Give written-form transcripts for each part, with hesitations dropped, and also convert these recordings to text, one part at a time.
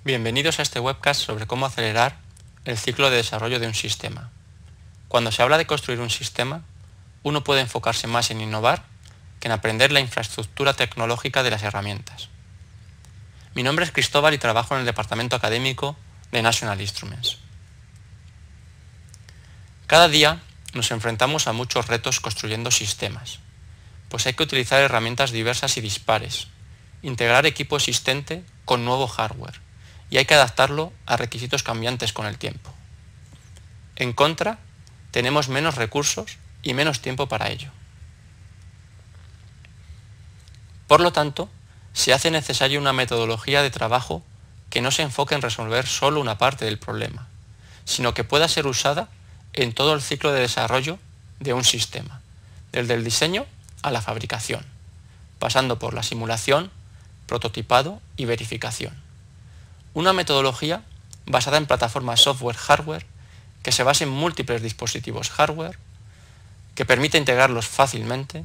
Bienvenidos a este webcast sobre cómo acelerar el ciclo de desarrollo de un sistema. Cuando se habla de construir un sistema, uno puede enfocarse más en innovar que en aprender la infraestructura tecnológica de las herramientas. Mi nombre es Cristóbal y trabajo en el departamento académico de National Instruments. Cada día nos enfrentamos a muchos retos construyendo sistemas, pues hay que utilizar herramientas diversas y dispares, integrar equipo existente con nuevo hardware, y hay que adaptarlo a requisitos cambiantes con el tiempo. En contra, tenemos menos recursos y menos tiempo para ello. Por lo tanto, se hace necesaria una metodología de trabajo que no se enfoque en resolver solo una parte del problema, sino que pueda ser usada en todo el ciclo de desarrollo de un sistema, desde el diseño a la fabricación, pasando por la simulación, prototipado y verificación. Una metodología basada en plataformas software-hardware que se base en múltiples dispositivos hardware, que permita integrarlos fácilmente,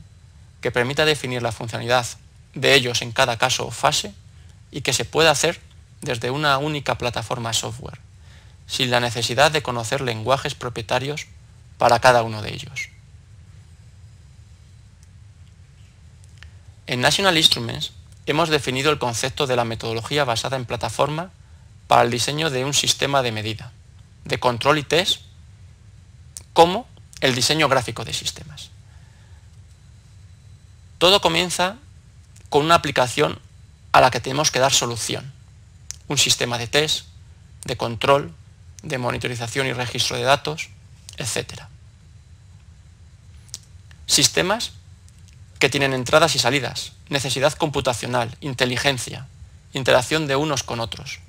que permita definir la funcionalidad de ellos en cada caso o fase y que se pueda hacer desde una única plataforma software, sin la necesidad de conocer lenguajes propietarios para cada uno de ellos. En National Instruments hemos definido el concepto de la metodología basada en plataforma para el diseño de un sistema de medida, de control y test, como el diseño gráfico de sistemas. Todo comienza con una aplicación a la que tenemos que dar solución, un sistema de test, de control, de monitorización y registro de datos, etc. Sistemas que tienen entradas y salidas, necesidad computacional, inteligencia, interacción de unos con otros.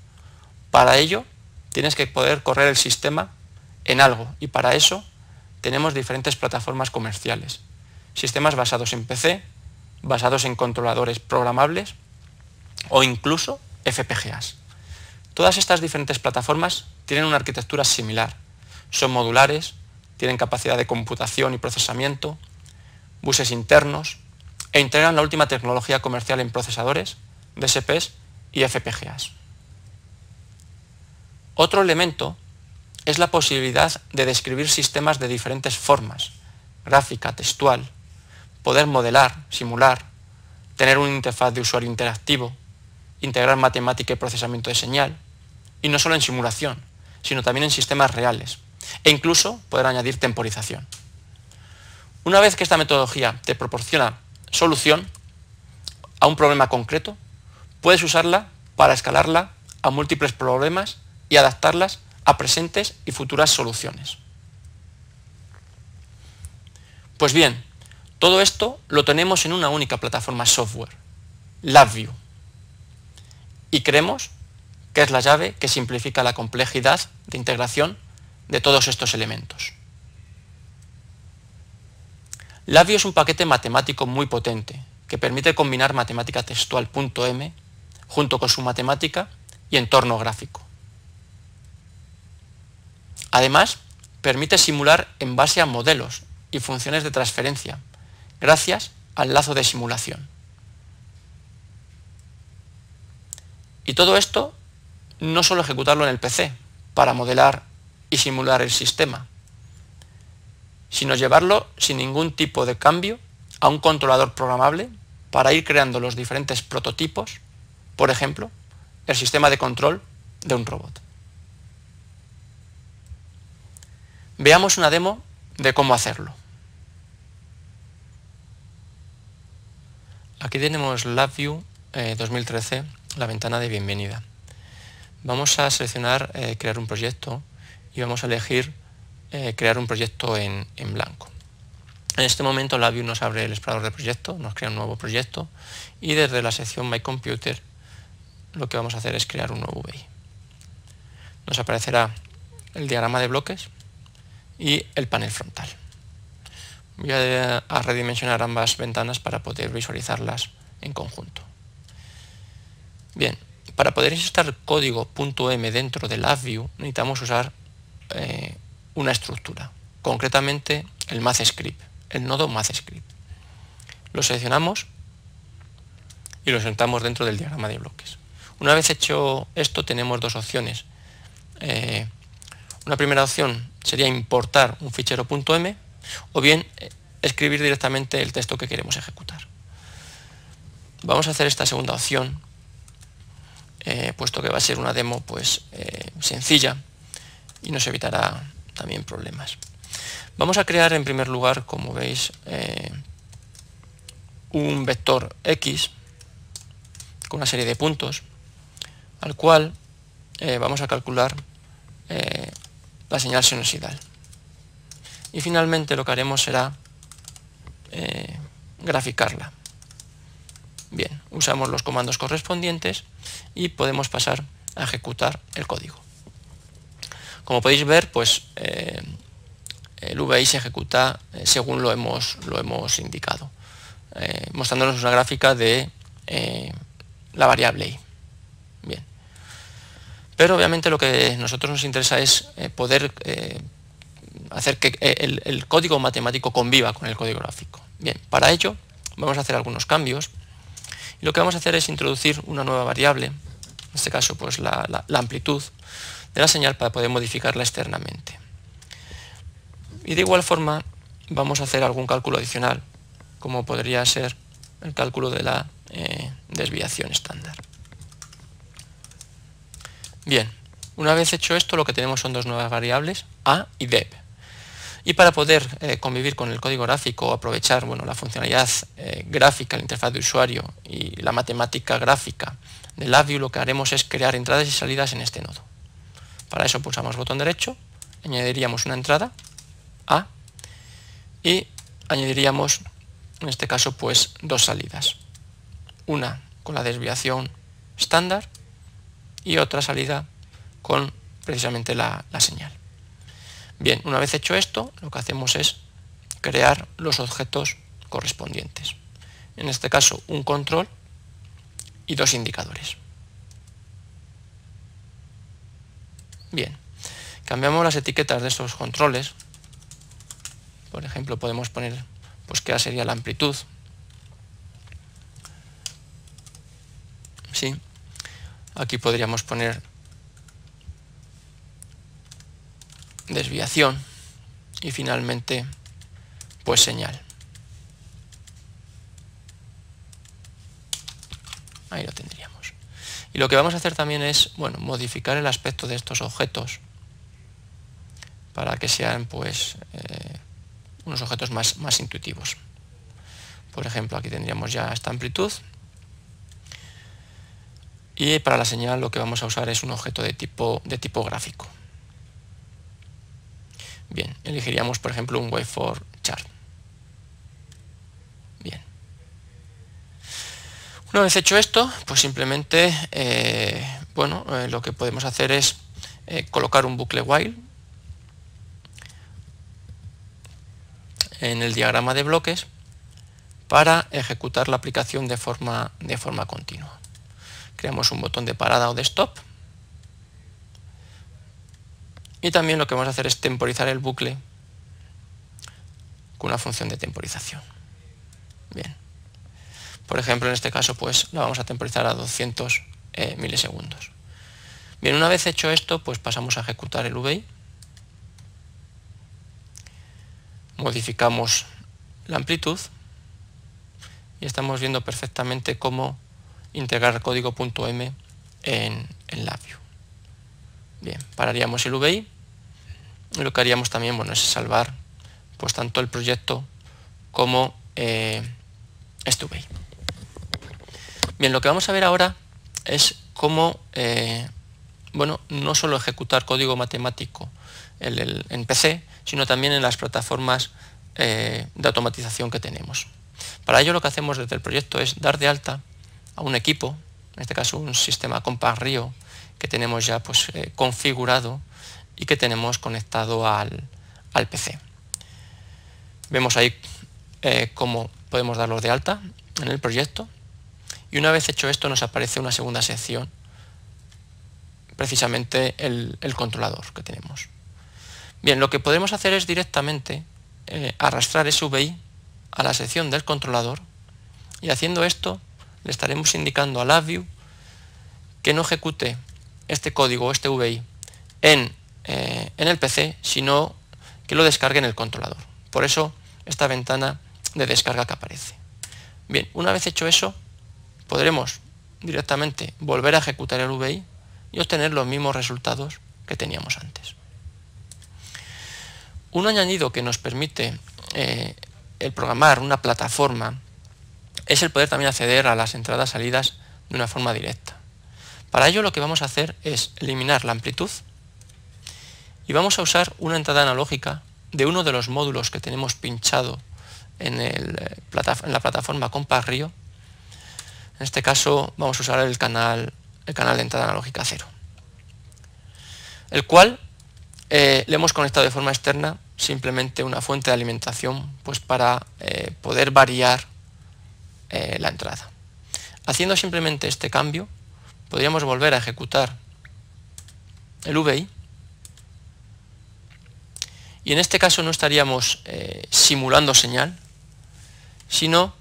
Para ello, tienes que poder correr el sistema en algo y para eso tenemos diferentes plataformas comerciales. Sistemas basados en PC, basados en controladores programables o incluso FPGAs. Todas estas diferentes plataformas tienen una arquitectura similar. Son modulares, tienen capacidad de computación y procesamiento, buses internos e integran la última tecnología comercial en procesadores, DSPs y FPGAs. Otro elemento es la posibilidad de describir sistemas de diferentes formas, gráfica, textual, poder modelar, simular, tener una interfaz de usuario interactivo, integrar matemática y procesamiento de señal, y no solo en simulación, sino también en sistemas reales, e incluso poder añadir temporización. Una vez que esta metodología te proporciona solución a un problema concreto, puedes usarla para escalarla a múltiples problemas y adaptarlas a presentes y futuras soluciones. Pues bien, todo esto lo tenemos en una única plataforma software, LabVIEW, y creemos que es la llave que simplifica la complejidad de integración de todos estos elementos. LabVIEW es un paquete matemático muy potente que permite combinar matemática textual .m junto con su matemática y entorno gráfico. Además, permite simular en base a modelos y funciones de transferencia, gracias al lazo de simulación. Y todo esto no solo ejecutarlo en el PC para modelar y simular el sistema, sino llevarlo sin ningún tipo de cambio a un controlador programable para ir creando los diferentes prototipos, por ejemplo, el sistema de control de un robot. Veamos una demo de cómo hacerlo. Aquí tenemos LabVIEW 2013, la ventana de bienvenida. Vamos a seleccionar crear un proyecto y vamos a elegir crear un proyecto en blanco. En este momento LabVIEW nos abre el explorador de proyecto, nos crea un nuevo proyecto y desde la sección My Computer lo que vamos a hacer es crear un nuevo VI. Nos aparecerá el diagrama de bloques y el panel frontal. Voy a redimensionar ambas ventanas para poder visualizarlas en conjunto. Bien, para poder insertar código .m dentro de LabVIEW necesitamos usar una estructura, concretamente el MathScript, el nodo MathScript. Lo seleccionamos y lo insertamos dentro del diagrama de bloques. Una vez hecho esto, tenemos dos opciones. Una primera opción sería importar un fichero .m o bien escribir directamente el texto que queremos ejecutar. Vamos a hacer esta segunda opción, puesto que va a ser una demo pues sencilla y nos evitará también problemas. Vamos a crear en primer lugar, como veis, un vector X con una serie de puntos, al cual vamos a calcular la señal sinusoidal. Y finalmente lo que haremos será graficarla. Bien, usamos los comandos correspondientes y podemos pasar a ejecutar el código. Como podéis ver, pues el VI se ejecuta según lo hemos indicado, mostrándonos una gráfica de la variable i. Bien. Pero obviamente lo que a nosotros nos interesa es poder hacer que el código matemático conviva con el código gráfico. Bien, para ello vamos a hacer algunos cambios y lo que vamos a hacer es introducir una nueva variable, en este caso pues la amplitud de la señal, para poder modificarla externamente. Y de igual forma vamos a hacer algún cálculo adicional, como podría ser el cálculo de la desviación estándar. Bien, una vez hecho esto, lo que tenemos son dos nuevas variables, a y deb. Y para poder convivir con el código gráfico o aprovechar la funcionalidad gráfica, la interfaz de usuario y la matemática gráfica del LabVIEW, lo que haremos es crear entradas y salidas en este nodo. Para eso pulsamos botón derecho, añadiríamos una entrada A y añadiríamos, en este caso, pues dos salidas. Una con la desviación estándar y otra salida con precisamente la señal. Bien, una vez hecho esto, lo que hacemos es crear los objetos correspondientes. En este caso, un control y dos indicadores. Bien, cambiamos las etiquetas de estos controles. Por ejemplo, podemos poner pues qué sería la amplitud. Sí. Aquí podríamos poner desviación y finalmente pues señal. Ahí lo tendríamos. Y lo que vamos a hacer también es modificar el aspecto de estos objetos para que sean pues unos objetos más intuitivos. Por ejemplo, aquí tendríamos ya esta amplitud. Y para la señal lo que vamos a usar es un objeto de tipo gráfico. Bien, elegiríamos por ejemplo un waveform chart. Bien. Una vez hecho esto, pues simplemente lo que podemos hacer es colocar un bucle while en el diagrama de bloques para ejecutar la aplicación de forma continua. Creamos un botón de parada o de stop. Y también lo que vamos a hacer es temporizar el bucle con una función de temporización. Bien. Por ejemplo, en este caso, pues la vamos a temporizar a 200 milisegundos. Bien, una vez hecho esto, pues pasamos a ejecutar el VI. Modificamos la amplitud y estamos viendo perfectamente cómo integrar código .m en LabVIEW. Bien, pararíamos el VI y lo que haríamos también es salvar pues tanto el proyecto como este VI. Bien, lo que vamos a ver ahora es cómo no solo ejecutar código matemático en PC, sino también en las plataformas de automatización que tenemos. Para ello lo que hacemos desde el proyecto es dar de alta a un equipo, en este caso un sistema Compact Rio que tenemos ya pues configurado y que tenemos conectado al PC. Vemos ahí cómo podemos darlos de alta en el proyecto y una vez hecho esto nos aparece una segunda sección, precisamente el controlador que tenemos. Bien, lo que podemos hacer es directamente arrastrar ese VI a la sección del controlador y haciendo esto le estaremos indicando a LabVIEW que no ejecute este código o este VI en el PC, sino que lo descargue en el controlador. Por eso esta ventana de descarga que aparece. Bien, una vez hecho eso, podremos directamente volver a ejecutar el VI y obtener los mismos resultados que teníamos antes. Un añadido que nos permite el programar una plataforma es el poder también acceder a las entradas-salidas de una forma directa. Para ello lo que vamos a hacer es eliminar la amplitud y vamos a usar una entrada analógica de uno de los módulos que tenemos pinchado en la plataforma Compact-Rio. En este caso vamos a usar el canal de entrada analógica 0, el cual le hemos conectado de forma externa simplemente una fuente de alimentación, pues para poder variar la entrada. Haciendo simplemente este cambio, podríamos volver a ejecutar el VI y en este caso no estaríamos simulando señal, sino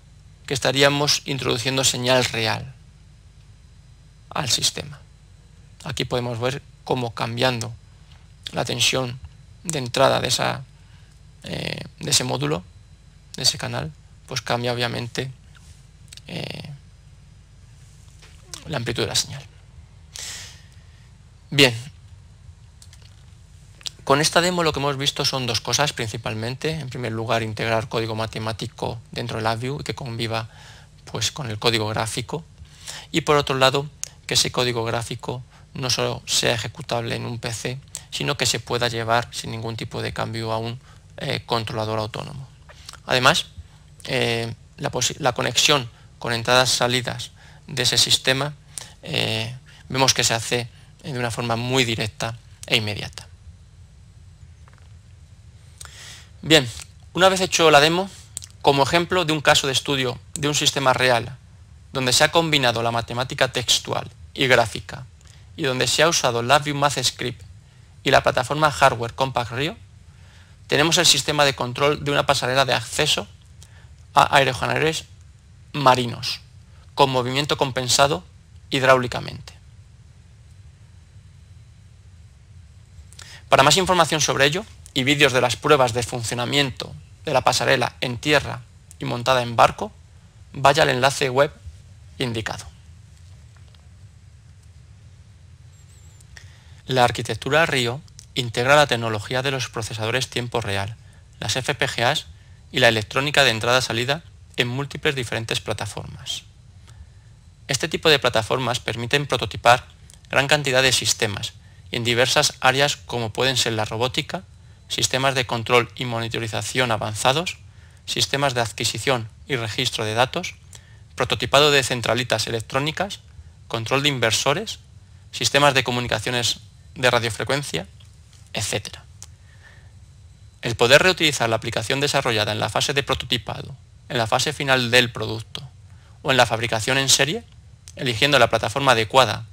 que estaríamos introduciendo señal real al sistema. Aquí podemos ver cómo cambiando la tensión de entrada de ese módulo, de ese canal, pues cambia obviamente la amplitud de la señal. Bien, con esta demo lo que hemos visto son dos cosas principalmente. En primer lugar, integrar código matemático dentro de LabVIEW y que conviva pues con el código gráfico, y por otro lado que ese código gráfico no solo sea ejecutable en un PC, sino que se pueda llevar sin ningún tipo de cambio a un controlador autónomo. Además, la conexión con entradas-salidas de ese sistema vemos que se hace de una forma muy directa e inmediata. Bien, una vez hecho la demo, como ejemplo de un caso de estudio de un sistema real donde se ha combinado la matemática textual y gráfica y donde se ha usado LabVIEW MathScript y la plataforma hardware Compact-Rio, tenemos el sistema de control de una pasarela de acceso a aerogeneradores marinos con movimiento compensado hidráulicamente. Para más información sobre ello y vídeos de las pruebas de funcionamiento de la pasarela en tierra y montada en barco, vaya al enlace web indicado. La arquitectura Rio integra la tecnología de los procesadores tiempo real, las FPGAs y la electrónica de entrada-salida en múltiples diferentes plataformas. Este tipo de plataformas permiten prototipar gran cantidad de sistemas y en diversas áreas como pueden ser la robótica, sistemas de control y monitorización avanzados, sistemas de adquisición y registro de datos, prototipado de centralitas electrónicas, control de inversores, sistemas de comunicaciones de radiofrecuencia, etc. El poder reutilizar la aplicación desarrollada en la fase de prototipado, en la fase final del producto o en la fabricación en serie, eligiendo la plataforma adecuada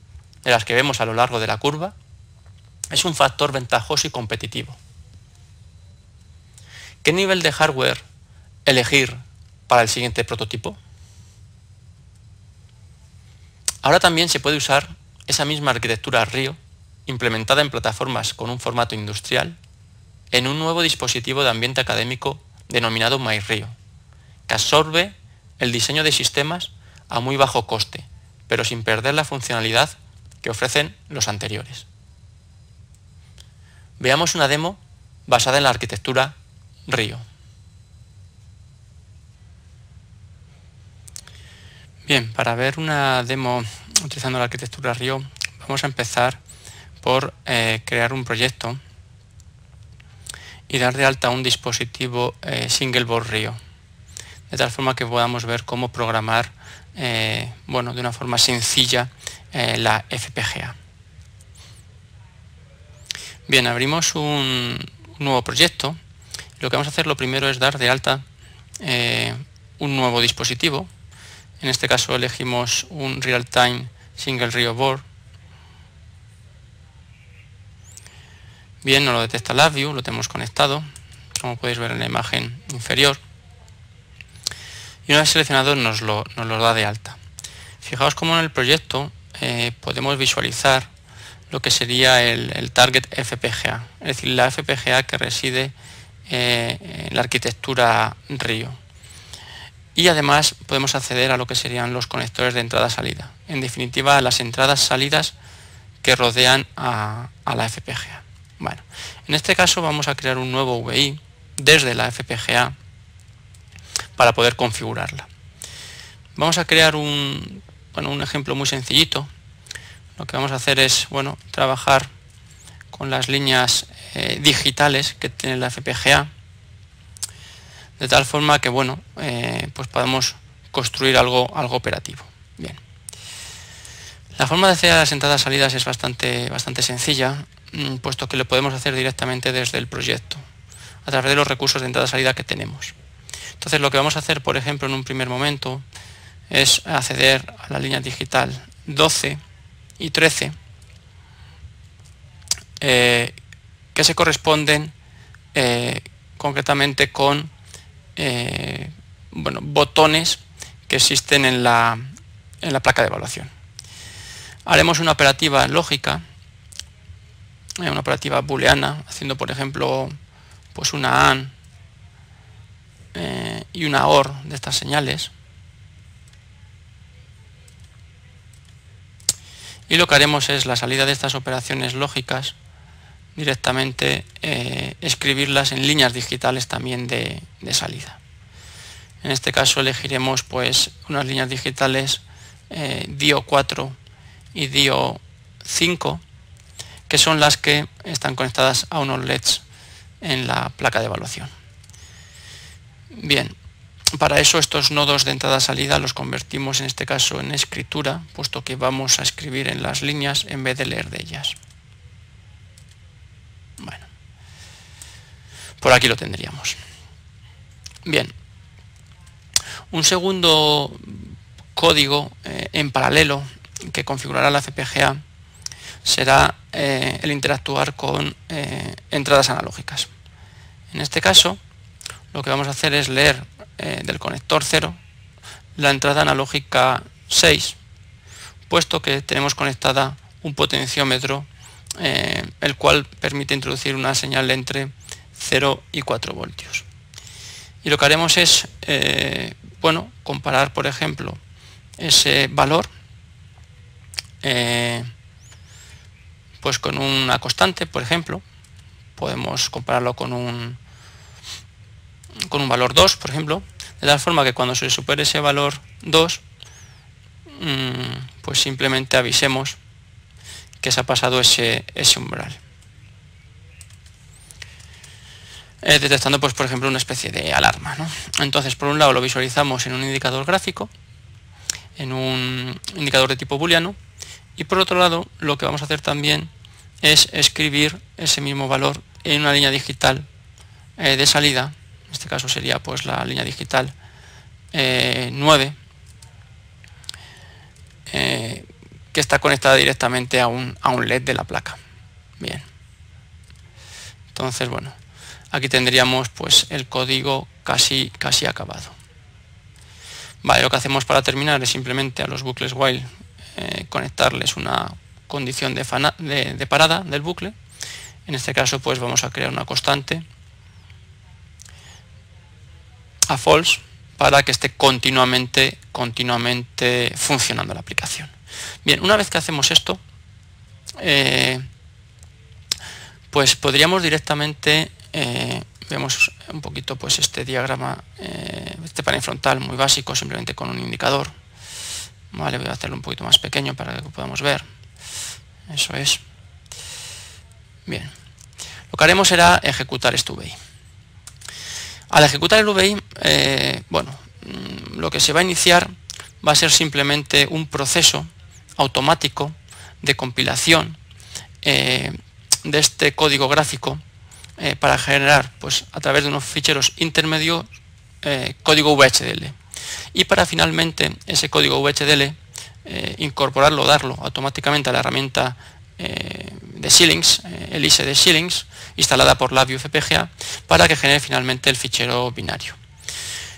de las que vemos a lo largo de la curva, es un factor ventajoso y competitivo. ¿Qué nivel de hardware elegir para el siguiente prototipo? Ahora también se puede usar esa misma arquitectura Rio, implementada en plataformas con un formato industrial, en un nuevo dispositivo de ambiente académico denominado MyRio, que absorbe el diseño de sistemas a muy bajo coste, pero sin perder la funcionalidad que ofrecen los anteriores. Veamos una demo basada en la arquitectura Rio. Bien, para ver una demo utilizando la arquitectura Rio, vamos a empezar por crear un proyecto y dar de alta un dispositivo single board Rio, de tal forma que podamos ver cómo programar de una forma sencilla la FPGA. Bien, abrimos un nuevo proyecto. Lo que vamos a hacer lo primero es dar de alta un nuevo dispositivo. En este caso elegimos un Real-Time Single Rio Board. Bien, nos lo detecta LabVIEW, lo tenemos conectado, como podéis ver en la imagen inferior. Y una vez seleccionado nos lo da de alta. Fijaos cómo en el proyecto podemos visualizar lo que sería el target FPGA, es decir, la FPGA que reside en la arquitectura Rio. Y además podemos acceder a lo que serían los conectores de entrada-salida, en definitiva las entradas-salidas que rodean a la FPGA. Bueno, en este caso vamos a crear un nuevo VI desde la FPGA para poder configurarla. Vamos a crear un ejemplo muy sencillito. Lo que vamos a hacer es trabajar con las líneas digitales que tiene la FPGA, de tal forma que pues podamos construir algo operativo. Bien. La forma de hacer las entradas salidas es bastante sencilla, puesto que lo podemos hacer directamente desde el proyecto, a través de los recursos de entrada-salida que tenemos. Entonces lo que vamos a hacer, por ejemplo, en un primer momento, es acceder a la línea digital 12 y 13, que se corresponden concretamente con botones que existen en la placa de evaluación. Haremos una operativa lógica, una operativa booleana, haciendo por ejemplo pues una AND y una OR de estas señales. Y lo que haremos es la salida de estas operaciones lógicas directamente escribirlas en líneas digitales también de salida. En este caso elegiremos pues unas líneas digitales DIO4 y DIO5, que son las que están conectadas a unos LEDs en la placa de evaluación. Bien, para eso estos nodos de entrada-salida los convertimos en este caso en escritura, puesto que vamos a escribir en las líneas en vez de leer de ellas. Bueno, por aquí lo tendríamos. Bien, un segundo código en paralelo que configurará la FPGA será el interactuar con entradas analógicas. En este caso, lo que vamos a hacer es leer del conector 0 la entrada analógica 6, puesto que tenemos conectada un potenciómetro el cual permite introducir una señal entre 0 y 4 voltios. Y lo que haremos es comparar, por ejemplo, ese valor pues con una constante, por ejemplo. Podemos compararlo con un valor 2, por ejemplo, de tal forma que cuando se supere ese valor 2, pues simplemente avisemos que se ha pasado ese umbral, detectando pues por ejemplo una especie de alarma, ¿no? Entonces, por un lado lo visualizamos en un indicador gráfico, en un indicador de tipo booleano, y por otro lado lo que vamos a hacer también es escribir ese mismo valor en una línea digital de salida. En este caso sería pues la línea digital 9, que está conectada directamente a un LED de la placa. Bien, entonces aquí tendríamos pues el código casi acabado. Vale, lo que hacemos para terminar es simplemente a los bucles while conectarles una condición de parada del bucle. En este caso pues vamos a crear una constante a false para que esté continuamente funcionando la aplicación. Bien, una vez que hacemos esto, pues podríamos directamente, vemos un poquito pues este diagrama, este panel frontal muy básico, simplemente con un indicador. Vale, voy a hacerlo un poquito más pequeño para que podamos ver. Eso es. Bien, lo que haremos será ejecutar este VI. Al ejecutar el VI, lo que se va a iniciar va a ser simplemente un proceso automático de compilación de este código gráfico para generar pues a través de unos ficheros intermedios código VHDL, y para finalmente ese código VHDL incorporarlo, darlo automáticamente a la herramienta de Xilinx, el ISE de Xilinx, instalada por LabVIEW FPGA, para que genere finalmente el fichero binario.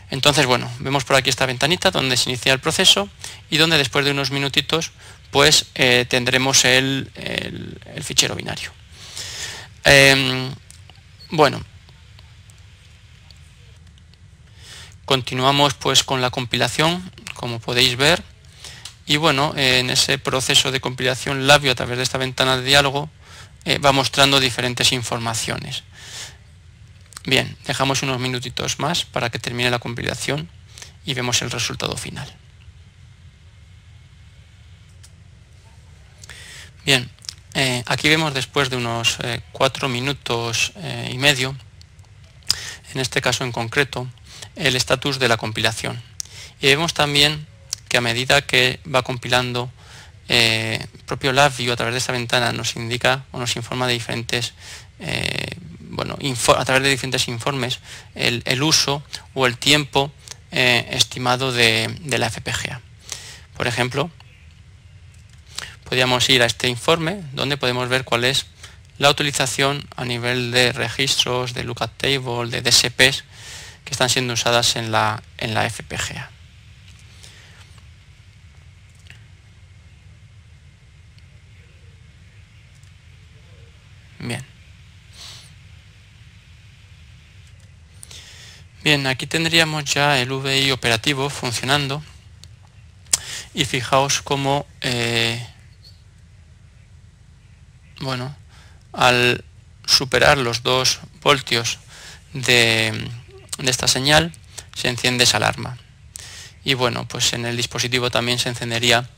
Entonces, bueno, vemos por aquí esta ventanita donde se inicia el proceso y donde después de unos minutitos pues tendremos el fichero binario. Bueno, continuamos pues con la compilación, como podéis ver, y bueno, en ese proceso de compilación Labview, a través de esta ventana de diálogo, va mostrando diferentes informaciones. Bien, dejamos unos minutitos más para que termine la compilación y vemos el resultado final. Bien, aquí vemos después de unos 4 minutos y medio, en este caso en concreto, el estatus de la compilación. Y vemos también que a medida que va compilando, el propio Labview a través de esta ventana nos indica o nos informa de diferentes a través de diferentes informes el uso o el tiempo estimado de la FPGA. Por ejemplo, podríamos ir a este informe donde podemos ver cuál es la utilización a nivel de registros, de lookup table, de DSPs que están siendo usadas en la FPGA. Bien, aquí tendríamos ya el VI operativo funcionando y fijaos cómo al superar los 2 voltios de esta señal se enciende esa alarma y bueno, pues en el dispositivo también se encendería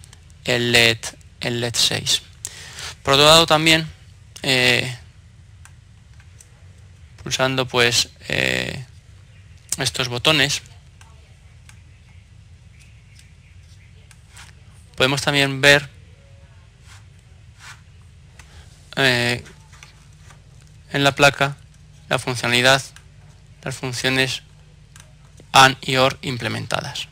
el LED 6. Por otro lado también pulsando pues estos botones podemos también ver en la placa la funcionalidad, las funciones AND y OR implementadas.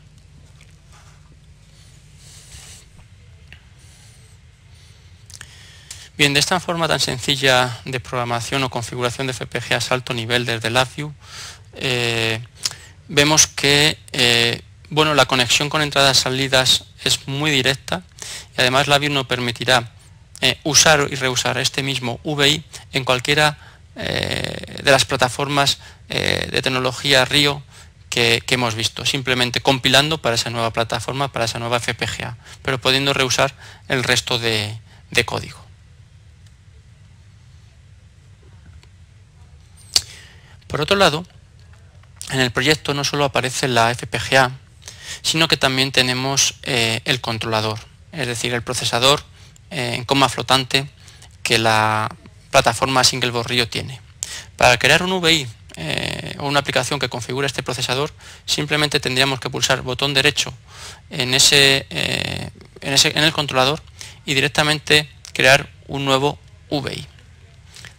Bien, de esta forma tan sencilla de programación o configuración de FPGAs alto nivel desde Labview, vemos que la conexión con entradas y salidas es muy directa y además Labview nos permitirá usar y reusar este mismo VI en cualquiera de las plataformas de tecnología RIO que hemos visto, simplemente compilando para esa nueva plataforma, para esa nueva FPGA, pero pudiendo reusar el resto de código. Por otro lado, en el proyecto no solo aparece la FPGA, sino que también tenemos el controlador, es decir, el procesador en coma flotante que la plataforma SingleBoard RIO tiene. Para crear un VI o una aplicación que configure este procesador, simplemente tendríamos que pulsar botón derecho en el controlador y directamente crear un nuevo VI.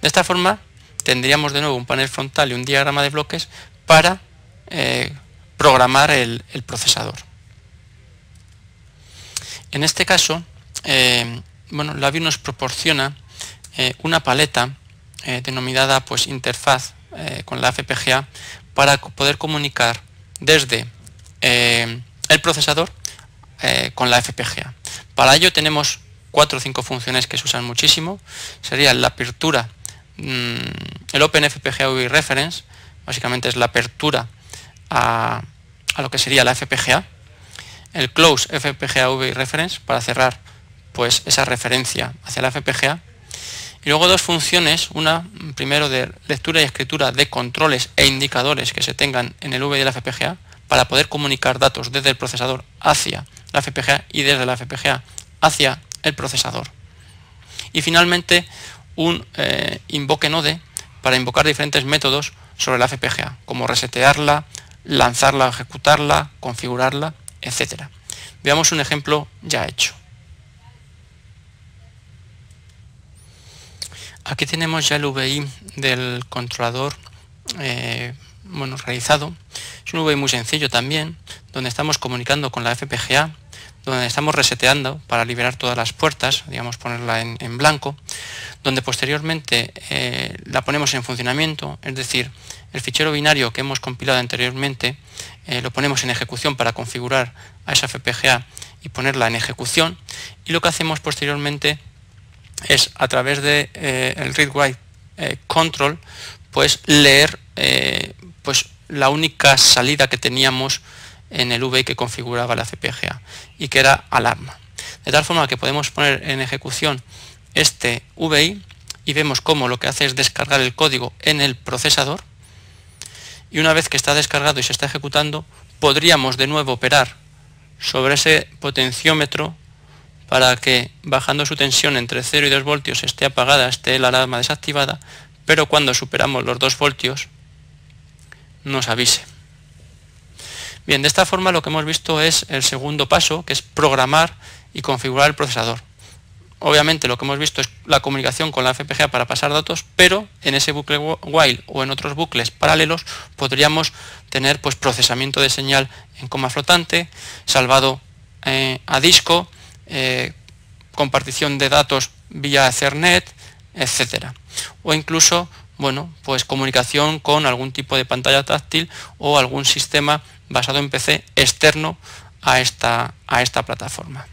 De esta forma tendríamos de nuevo un panel frontal y un diagrama de bloques para programar el procesador. En este caso, Labview nos proporciona una paleta denominada pues interfaz con la FPGA para poder comunicar desde el procesador con la FPGA. Para ello tenemos 4 o 5 funciones que se usan muchísimo. Sería la apertura, el Open FPGA UVI Reference, básicamente es la apertura a lo que sería la FPGA, el Close FPGA UVI Reference para cerrar pues esa referencia hacia la FPGA, y luego 2 funciones, una primero de lectura y escritura de controles e indicadores que se tengan en el VI de la FPGA para poder comunicar datos desde el procesador hacia la FPGA y desde la FPGA hacia el procesador, y finalmente un invoke node para invocar diferentes métodos sobre la FPGA, como resetearla, lanzarla, ejecutarla, configurarla, etc. Veamos un ejemplo ya hecho. Aquí tenemos ya el VI del controlador realizado. Es un VI muy sencillo también, donde estamos comunicando con la FPGA, donde estamos reseteando para liberar todas las puertas, digamos ponerla en blanco, donde posteriormente la ponemos en funcionamiento, es decir, el fichero binario que hemos compilado anteriormente lo ponemos en ejecución para configurar a esa FPGA y ponerla en ejecución, y lo que hacemos posteriormente es, a través de el read-write control, pues leer pues la única salida que teníamos en el VI que configuraba la FPGA, y que era alarma. De tal forma que podemos poner en ejecución este VI y vemos cómo lo que hace es descargar el código en el procesador, y una vez que está descargado y se está ejecutando, podríamos de nuevo operar sobre ese potenciómetro para que, bajando su tensión entre 0 y 2 voltios, esté apagada, esté la alarma desactivada, pero cuando superamos los 2 voltios nos avise. Bien, de esta forma lo que hemos visto es el segundo paso, que es programar y configurar el procesador. Obviamente lo que hemos visto es la comunicación con la FPGA para pasar datos, pero en ese bucle while o en otros bucles paralelos podríamos tener pues procesamiento de señal en coma flotante, salvado a disco, compartición de datos vía Ethernet, etcétera. O incluso, bueno, pues comunicación con algún tipo de pantalla táctil o algún sistema basado en PC externo a esta plataforma.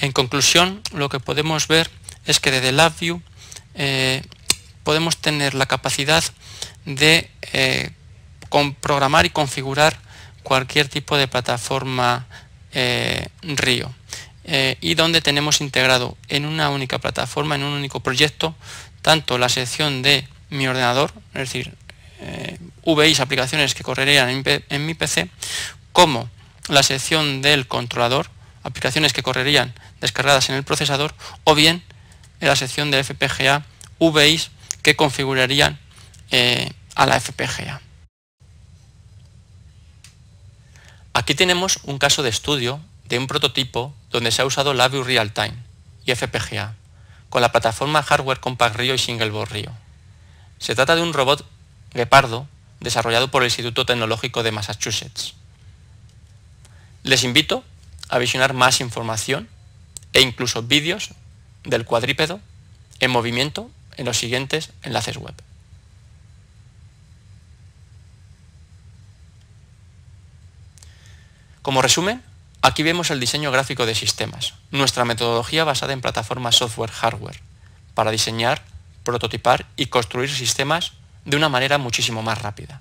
En conclusión, lo que podemos ver es que desde LabVIEW podemos tener la capacidad de programar y configurar cualquier tipo de plataforma RIO, y donde tenemos integrado en una única plataforma, en un único proyecto, tanto la sección de mi ordenador, es decir, VIs, aplicaciones que correrían en mi PC, como la sección del controlador, aplicaciones que correrían descargadas en el procesador, o bien en la sección de FPGA, VIs que configurarían a la FPGA. Aquí tenemos un caso de estudio de un prototipo donde se ha usado LabVIEW Realtime y FPGA con la plataforma Hardware Compact Rio y Singleboard Rio. Se trata de un robot guepardo desarrollado por el Instituto Tecnológico de Massachusetts. Les invito a visionar más información e incluso vídeos del cuadrúpedo en movimiento en los siguientes enlaces web. Como resumen, aquí vemos el diseño gráfico de sistemas, nuestra metodología basada en plataformas software-hardware, para diseñar, prototipar y construir sistemas de una manera muchísimo más rápida.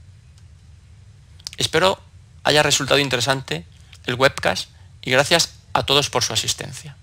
Espero haya resultado interesante el webcast y gracias a todos por su asistencia.